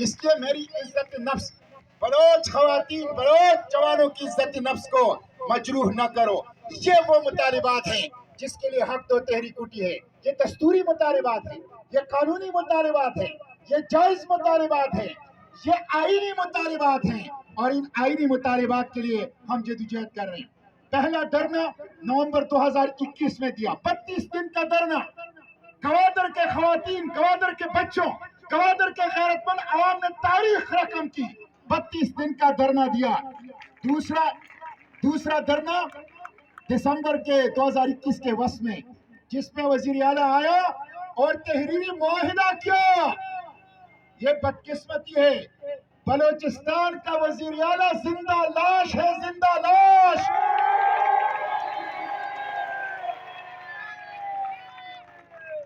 اس لیے میری عزت نفس، بلوچ خواتین، بلوچ جوانوں کی عزت نفس کو مجروح نہ کرو۔ یہ وہ مطالبات ہیں جس کے لیے حق دو تحریک اٹھی ہے۔ یہ دستوری مطالبات ہیں، یہ قانونی مطالبات ہیں، یہ جائز مطالبات ہیں، یہ آئینی مطالبات ہیں، اور ان آئینی مطالبات کے لیے ہم جدوجہد کر رہے ہیں۔ پہلا دھرنا نومبر 2021 میں دیا، 32 دن کا دھرنا، گوادر کے خواتین، گوادر کے بچوں، گوادر کے غیرت مند عوام نے تاریخ رقم کی، 32 دن کا دھرنا دیا۔ دوسرا دھرنا دسمبر کے 2021 کے وسط میں، جس میں وزیر اعلیٰ آیا اور تحریری معاہدہ کیا۔ یہ بدقسمتی ہے، بلوچستان کا وزیر اعلیٰ زندہ لاش ہے، زندہ لاش۔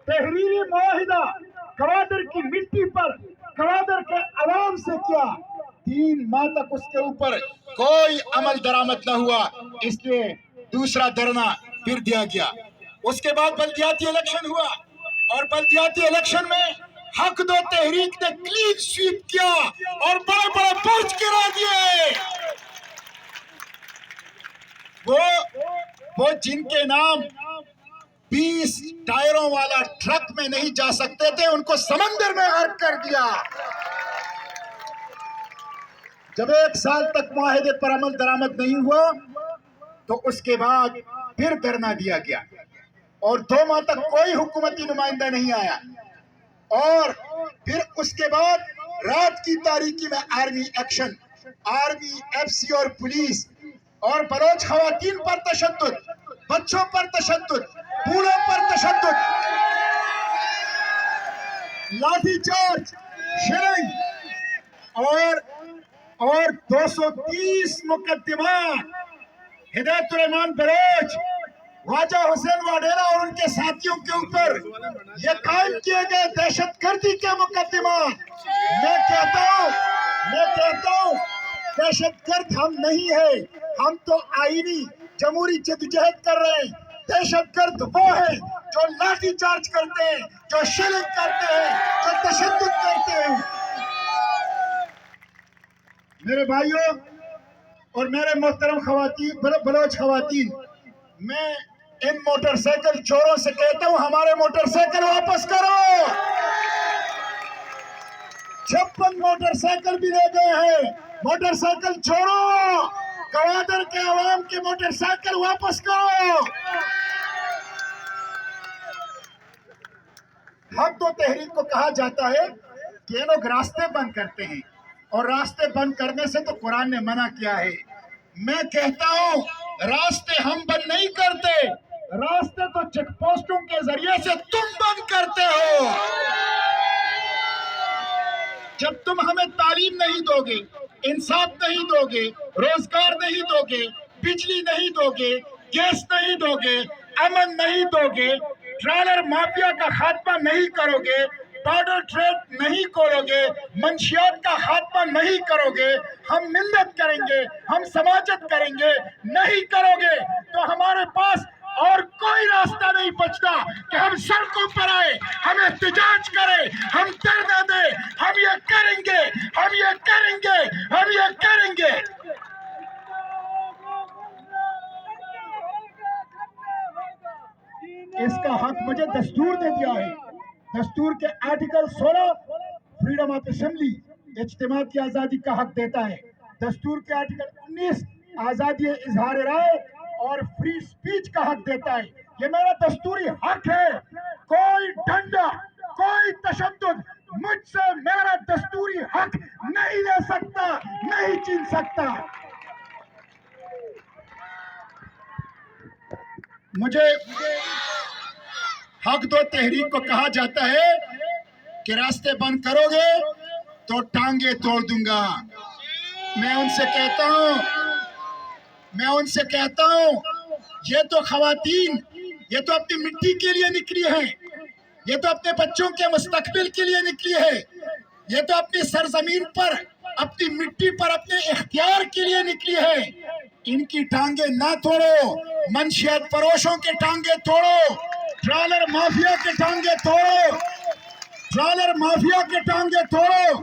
تحریری معاہدہ گوادر کی مٹی پر، گوادر کے عوام سے کیا، 3 ماہ تک اس کے اوپر کوئی عمل درآمد نہ ہوا، اس لیے دوسرا دھرنا پھر دیا گیا۔ اس کے بعد بلدیاتی الیکشن ہوا، اور بلدیاتی الیکشن میں حق دو تحریک نے کلین سویپ کیا اور بڑے بڑے پرچ گرا دیے۔ وہ جن کے نام 20 ٹائروں والا ٹرک میں نہیں جا سکتے تھے، ان کو سمندر میں غرق کر دیا۔ جب 1 سال تک معاہدے پر عمل درآمد نہیں ہوا تو اس کے بعد پھر دھرنا دیا گیا، اور 2 ماہ تک کوئی حکومتی نمائندہ نہیں آیا، اور پھر اس کے بعد رات کی تاریکی میں army action, army, F C اور پولیس، اور بلوچ خواتین پر تشدد، بچوں پر تشدد، بوڑھوں پر تشدد، لاٹھی چارج، شرنگ، اور 230 مقدمات ہدایت الرحمان بلوچ، خواجہ حسین واڈیرا اور ان کے ساتھیوں کے اوپر یہ قائم کیے گئے دہشت گردی کے مقدمات۔ میں کہتا ہوں دہشت گرد ہم نہیں ہیں، ہم تو آئینی جمہوری جدوجہد کر رہے ہیں۔ دہشت گرد وہ ہیں جو لاٹھی چارج کرتے ہیں، جو شیلنگ کرتے ہیں، جو تشدد کرتے ہیں۔ میرے بھائیوں اور میرے محترم خواتین، بلوچ خواتین، میں ان موٹر سائیکل چوروں سے کہتا ہوں، ہمارے موٹر سائیکل واپس کرو۔ 56 موٹر سائیکل بھی لے گئے ہیں، موٹر سائیکل چوروں، گوادر کے عوام کے موٹر سائیکل واپس کرو۔ حق دو تحریک کو کہا جاتا ہے کہ یہ لوگ راستے بند کرتے ہیں، اور راستے بند کرنے سے تو قرآن نے منع کیا ہے۔ میں کہتا ہوں راستے ہم بند نہیں کرتے، راستے تو چیک پوسٹوں کے ذریعے سے تم بند کرتے ہو۔ جب تم ہمیں تعلیم نہیں دو گے، انصاف نہیں دو گے، روزگار نہیں دو گے، بجلی نہیں دو گے، گیس نہیں دو گے، امن نہیں دو گے، ٹرالر مافیا کا خاتمہ نہیں کرو گے، بارڈر ٹریڈ نہیں کھولو گے، منشیات کا خاتمہ نہیں کرو گے، ہم ملت کریں گے، ہم سماجت کریں گے، نہیں کرو گے تو ہمارے پاس اور کوئی راستہ نہیں بچتا کہ ہم سڑکوں پر آئے، ہم احتجاج کریں، ہم دھرنا دیں، ہم یہ کریں گے، ہم یہ کریں گے، ہم یہ کریں گے۔ اس کا حق مجھے دستور نے دیا ہے۔ دستور کے آرٹیکل 16 فریڈم آف اسمبلی، اجتماع کی آزادی کا حق دیتا ہے۔ دستور کے آرٹیکل 19 آزادی اظہار رائے اور فری سپیچ کا حق دیتا ہے۔ یہ میرا دستوری حق ہے۔ کوئی ڈنڈا، کوئی تشدد مجھ سے میرا دستوری حق نہیں لے سکتا، نہیں چھین سکتا۔ مجھے حق دو تحریک کو کہا جاتا ہے کہ راستے بند کرو گے تو ٹانگیں توڑ دوں گا۔ میں ان سے کہتا ہوں یہ تو خواتین، یہ تو اپنی مٹی کے لیے نکلی ہیں، یہ تو اپنے بچوں کے مستقبل کے لیے نکلی ہے، یہ تو اپنی سرزمین پر، اپنی مٹی پر، اپنے اختیار کے لیے نکلی ہے۔ ان کی ٹانگیں نہ توڑو، منشیات فروشوں کے ٹانگیں توڑو، ٹرالر مافیا کے ٹانگیں توڑو، ٹرالر مافیا کے ٹانگیں توڑو،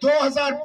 2000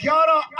11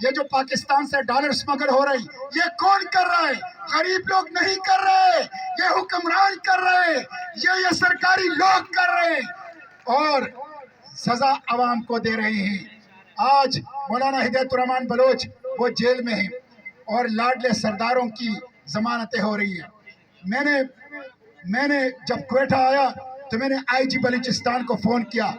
یہ جو پاکستان سے ڈالر سمگل ہو رہی، یہ کون کر رہا ہے؟ غریب لوگ نہیں کر رہے، یہ حکمران کر رہے، یہ سرکاری لوگ کر رہے اور سزا عوام کو دے رہے ہیں۔ آج مولانا ہدایت الرحمان بلوچ وہ جیل میں ہیں اور لاڈلے سرداروں کی ضمانتیں ہو رہی ہیں۔ میں نے جب کوئٹہ آیا تو میں نے آئی جی بلوچستان کو فون کیا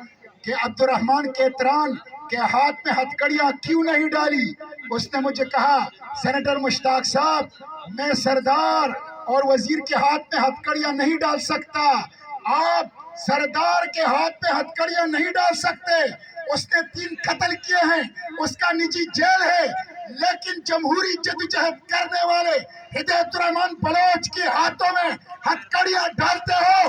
کہ عبد الرحمان کیتران کے ہاتھ میں ہتھکڑیاں کیوں نہیں ڈالی؟ اس نے مجھے کہا سینیٹر مشتاق صاحب، میں سردار اور وزیر کے ہاتھ میں ہتھکڑیاں نہیں ڈال سکتا، آپ سردار کے ہاتھ میں ہتھکڑیاں نہیں ڈال سکتے، اس نے 3 قتل کیے ہیں، اس کا نجی جیل ہے، لیکن جمہوری جدوجہد کرنے والے ہدایت الرحمان بلوچ کے ہاتھوں میں ہتھکڑیاں ڈالتے ہو۔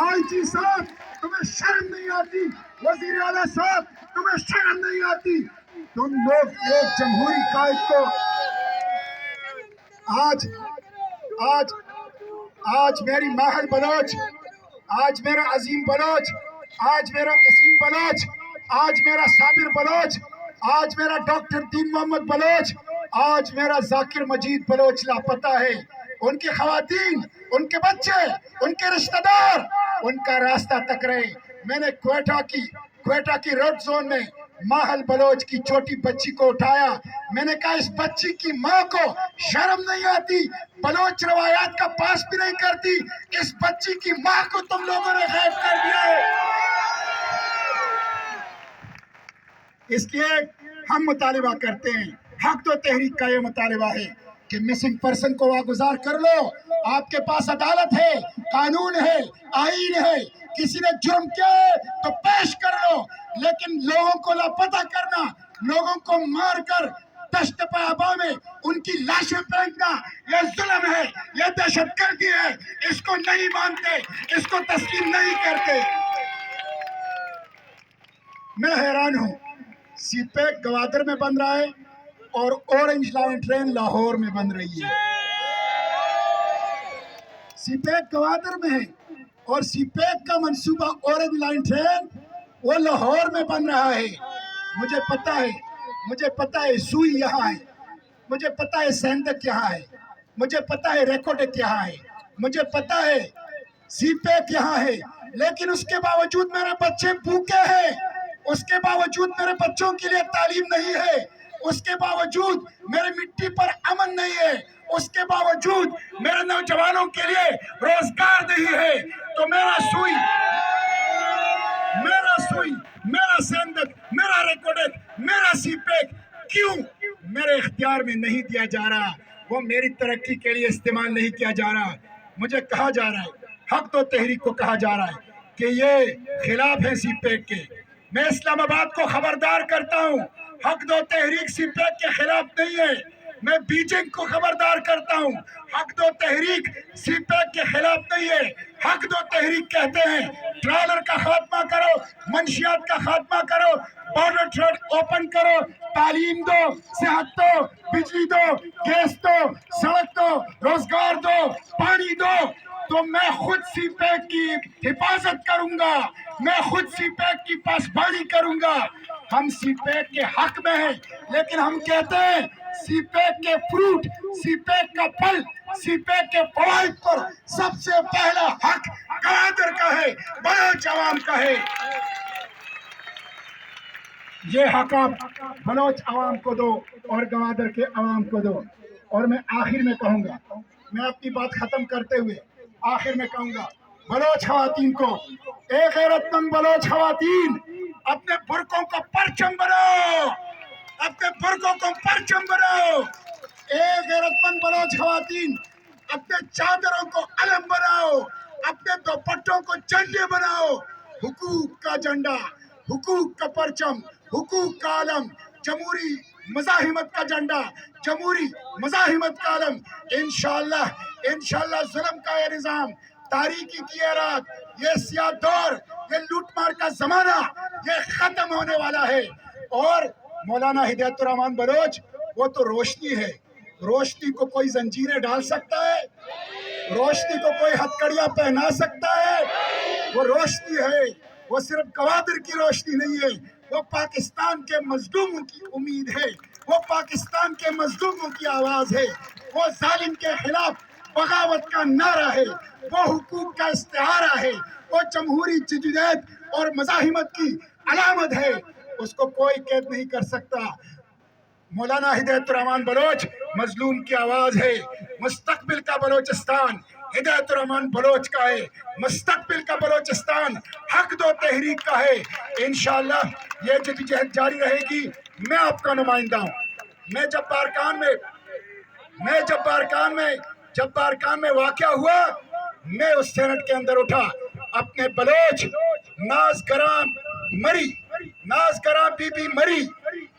آئی جی صاحب تمہیں شرم نہیں آتی؟ وزیر اعلیٰ صاحب تمہیں شرم نہیں آتی؟ تم لوگ ایک جمہوری قائد کو آج میری ماہر بلوچ، آج میرا عظیم بلوچ، آج میرا نسیم بلوچ، آج میرا صابر بلوچ، آج میرا ڈاکٹر دین محمد بلوچ، آج میرا ذاکر مجید بلوچ لاپتہ ہے۔ ان کی خواتین، ان کے بچے، ان کے رشتہ دار ان کا راستہ تک رہے۔ میں نے کوئٹہ کی ریڈ زون میں ماہل بلوچ کی چھوٹی بچی کو اٹھایا، میں نے کہا اس بچی کی ماں کو شرم نہیں آتی؟ بلوچ روایات کا پاس بھی نہیں کرتی، اس بچی کی ماں کو تم لوگوں نے غائب کر دیا ہے۔ اس لیے ہم مطالبہ کرتے ہیں، حق تو تحریک کا یہ مطالبہ ہے کہ مسنگ پرسن کو واگزار کر لو۔ آپ کے پاس عدالت ہے، قانون ہے، آئین ہے، کسی نے جرم کیا ہے تو پیش کر لو، لیکن لوگوں کو لاپتہ کرنا، لوگوں کو مار کر دشت پابا میں ان کی لاشیں پھینکنا، یہ ظلم ہے، یہ دہشت گردی ہے، اس کو نہیں مانتے، اس کو تسلیم نہیں کرتے۔ میں حیران ہوں، سی پیک گوادر میں بن رہا ہے اور اورنج لائن ٹرین لاہور میں بن رہی ہے۔ سی پیک گوادر میں ہے اور سی پیک کا منصوبہ اورنج لائن ٹرین وہ لاہور میں بن رہا ہے۔ مجھے پتا ہے سوئی یہاں ہے، مجھے پتا ہے سینڈک یہاں ہے، مجھے پتا ہے ریکوڈک یہاں ہے، مجھے پتا ہے سی پیک یہاں ہے، لیکن اس کے باوجود میرے بچے بھوکے ہیں، اس کے باوجود میرے بچوں کے لیے تعلیم نہیں ہے، اس کے باوجود میرے مٹی پر امن نہیں ہے، اس کے باوجود میرے نوجوانوں کے لیے روزگار نہیں ہے، تو میرا سوئی، میرا سینڈک، میرا ریکوڈک، میرا سی پیک کیوں میرے اختیار میں نہیں دیا جا رہا؟ وہ میری ترقی کے لیے استعمال نہیں کیا جا رہا۔ مجھے کہا جا رہا ہے، حق تو تحریک کو کہا جا رہا ہے کہ یہ خلاف ہے سی پیک کے۔ میں اسلام آباد کو خبردار کرتا ہوں، حق دو تحریک سی پیک کے خلاف نہیں ہے۔ میں بیجنگ کو خبردار کرتا ہوں، حق دو تحریک سی پیک کے خلاف نہیں ہے۔ حق دو تحریک کہتے ہیں ٹرالر کا خاتمہ کرو، منشیات کا خاتمہ کرو، بارڈر ٹریڈ اوپن کرو، تعلیم دو، صحت دو، بجلی دو، گیس دو، سڑک دو، روزگار دو، پانی دو، تو میں خود سی پیک کی حفاظت کروں گا، میں خود سی پیک کی پاسبانی کروں گا۔ ہم سی پیک کے حق میں ہیں، لیکن ہم کہتے ہیں سی پیک کے فروٹ، سی پیک کا پھل، سی پیک کے فوائد پر سب سے پہلا حق گوادر کا ہے، بلوچ عوام کا ہے۔ یہ حق آپ بلوچ عوام کو دو اور گوادر کے عوام کو دو۔ اور میں آخر میں کہوں گا، میں اپنی بات ختم کرتے ہوئے آخر میں کہوں گا، بلوچ خواتین کو، ایک غیرت مند بلوچ خواتین اپنے برقعوں کو پرچم بناؤ، اپنے برقعوں کو پرچم بناؤ۔ ایک غیرت مند بلوچ خواتین اپنے چادروں کو علم بناؤ، اپنے دوپٹوں کو جھنڈے بناؤ۔ حقوق کا جھنڈا، حقوق کا پرچم، حقوق کا علم، جمہوری مزاحمت کا جھنڈا، جمہوری مزاحمت کا علم۔ انشاءاللہ ظلم کا یہ نظام، تاریکی کی یہ رات، یہ سیاہ دور، یہ لوٹ مار کا زمانہ، یہ ختم ہونے والا ہے۔ اور مولانا ہدایت الرحمان بلوچ وہ تو روشنی ہے، روشنی کو کوئی زنجیریں ڈال سکتا ہے؟ روشنی کو کوئی ہتھکڑیاں پہنا سکتا ہے؟ وہ روشنی ہے، وہ صرف گوادر کی روشنی نہیں ہے، وہ پاکستان کے مظلوموں کی امید ہے، وہ پاکستان کے مظلوموں کی آواز ہے، وہ ظالم کے خلاف بغاوت کا نعرہ ہے، وہ حقوق کا استعارہ ہے، وہ جمہوری جدوجہد اور مزاحمت کی علامت ہے، اس کو کوئی قید نہیں کر سکتا۔ مولانا ہدایت الرحمان بلوچ مظلوم کی آواز ہے، مستقبل کا بلوچستان ہدایت الرحمان بلوچ کا ہے، مستقبل کا بلوچستان حق دو تحریک کا ہے۔ انشاءاللہ یہ جدوجہد جاری رہے گی۔ میں آپ کا نمائندہ ہوں۔ میں جب بارکان میں واقعہ ہوا، میں اس سینٹ کے اندر اٹھا، اپنے بلوچ ناز گراں بی بی مری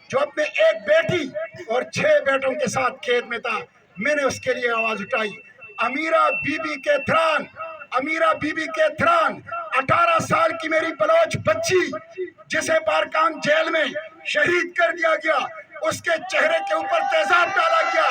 جو اپنے ایک بیٹی اور 6 بیٹوں کے ساتھ قید میں تھا، میں نے اس کے لیے آواز اٹھائی۔ امیرہ بی بی کے تھران 18 سال کی میری بلوچ بچی جسے بارکان جیل میں شہید کر دیا گیا، اس کے چہرے کے اوپر تیزاب ڈالا گیا،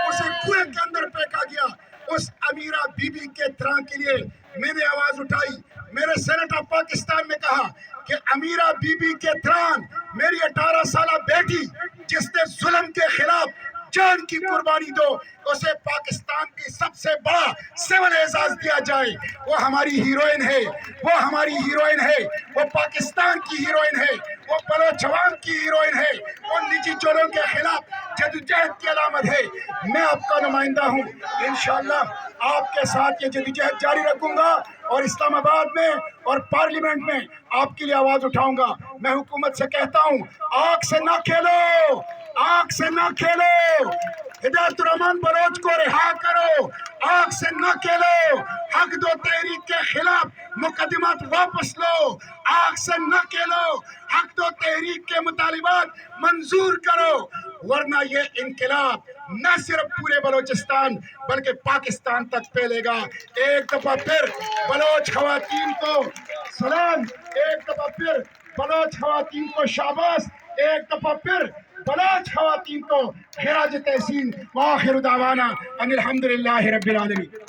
اسے کنویں کے اندر پھینکا گیا، اس امیرہ بی بی کے تھران کے لیے میں نے آواز اٹھائی۔ میرے سینٹ آف پاکستان میں کہا کہ امیرہ بی بی کے تھران میری 18 سالہ بیٹی جس نے ظلم کے خلاف جان کی قربانی دو، اسے پاکستان کی سب سے بڑا سول اعزاز دیا جائے۔ وہ ہماری ہیروئن ہے، وہ پاکستان کی ہیروئن ہے، وہ بلوچ عوام کی ہیروئن ہے، وہ نجی چوروں کے خلاف جدوجہد کی علامت ہے۔ میں آپ کا نمائندہ ہوں، انشاءاللہ آپ کے ساتھ یہ جدوجہد جاری رکھوں گا اور اسلام آباد میں اور پارلیمنٹ میں آپ کے لیے آواز اٹھاؤں گا۔ میں حکومت سے کہتا ہوں، آنکھ سے نہ کھیلو، ہدایت الرحمان بلوچ کو رہا کرو، آنکھ سے نہ کھیلو، حق دو تحریک کے خلاف مقدمات واپس لو، آنکھ سے نہ کھیلو، حق دو تحریک کے مطالبات منظور کرو، ورنہ یہ انقلاب نہ صرف پورے بلوچستان بلکہ پاکستان تک پھیلے گا۔ ایک دفعہ پھر بلوچ خواتین کو سلام، ایک دفعہ پھر بلوچ خواتین کو شاباش، ایک دفعہ پھر بلوچ خواتین کو خراج تحسین، وآخر دعوانا ان الحمدللہ رب العالمین۔